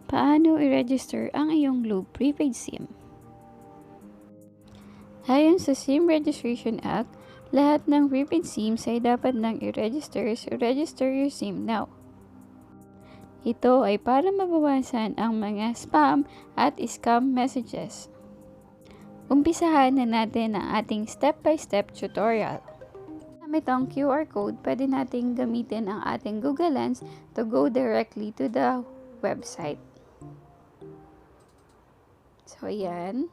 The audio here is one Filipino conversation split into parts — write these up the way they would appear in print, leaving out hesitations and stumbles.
Paano i-register ang iyong Globe Prepaid SIM? Ayon sa SIM Registration Act, lahat ng prepaid SIMs ay dapat nang i-register, so register your SIM now. Ito ay para mabawasan ang mga spam at scam messages. Umpisahan na natin ang ating step-by-step tutorial. Gamit ang QR code, pwede nating gamitin ang ating Google Lens to go directly to the website. So, ayan.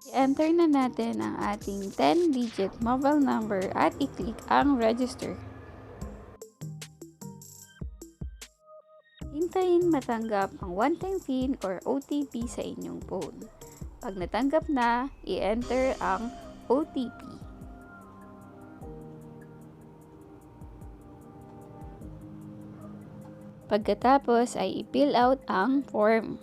I-enter na natin ang ating 10-digit mobile number at i-click ang register. Hintayin matanggap ang one-time PIN or OTP sa inyong phone. Pag natanggap na, i-enter ang OTP. Pagkatapos ay i-fill out ang form.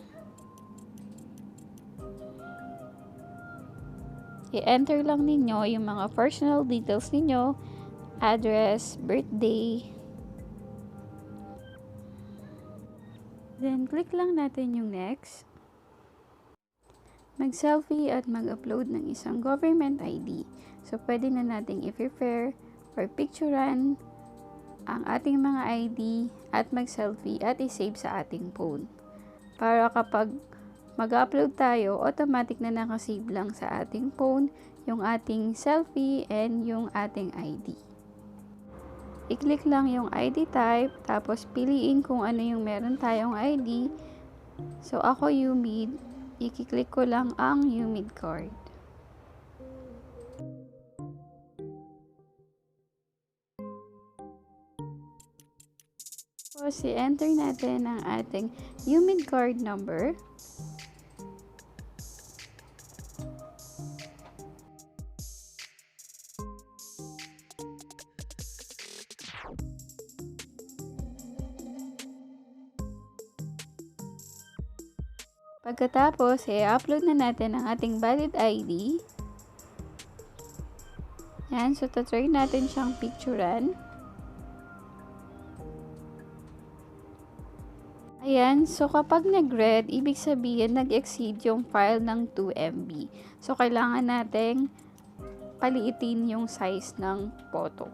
I-enter lang ninyo yung mga personal details ninyo, address, birthday. Then, click lang natin yung next. Mag-selfie at mag-upload ng isang government ID. So, pwede na nating i-prepare or picturean ang ating mga ID at mag-selfie at i-save sa ating phone. Para kapag mag-upload tayo, automatic na nakasave lang sa ating phone yung ating selfie and yung ating ID. I-click lang yung ID type, tapos piliin kung ano yung meron tayong ID. So, ako UMID, i-click ko lang ang UMID card. Tapos, i-enter natin ang ating UMID card number. Pagkatapos, i-upload na natin ang ating valid ID. Yan, so try natin siyang picturean. Ayan, so kapag nag-red, ibig sabihin nag-exceed yung file ng 2 MB. So, kailangan nating paliitin yung size ng photo.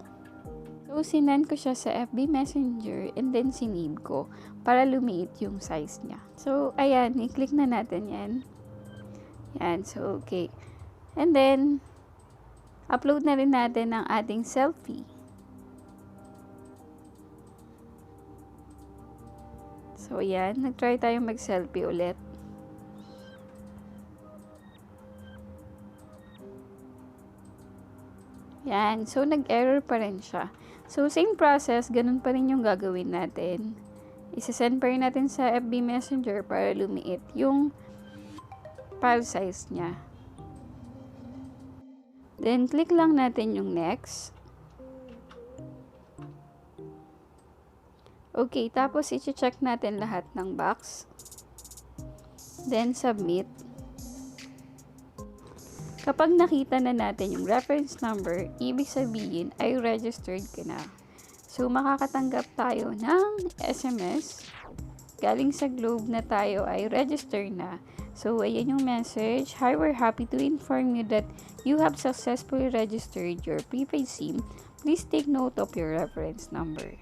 So, sinend ko siya sa FB Messenger and then sinave ko para lumiit yung size niya. So, ayan, i-click na natin yan. Yan, so okay. And then, upload na rin natin ang ating selfie. So, ayan, nag-try tayong mag-selfie ulit. Yan, so nag-error pa rin siya. So, same process, ganun pa rin yung gagawin natin. Isasend pa rin natin sa FB Messenger para lumiit yung file size niya. Then, click lang natin yung next. Okay, tapos i-check natin lahat ng box. Then, submit. Kapag nakita na natin yung reference number, ibig sabihin ay registered ka na. So, makakatanggap tayo ng SMS galing sa Globe na tayo ay registered na. So, ayan yung message. Hi, we're happy to inform you that you have successfully registered your prepaid SIM. Please take note of your reference number.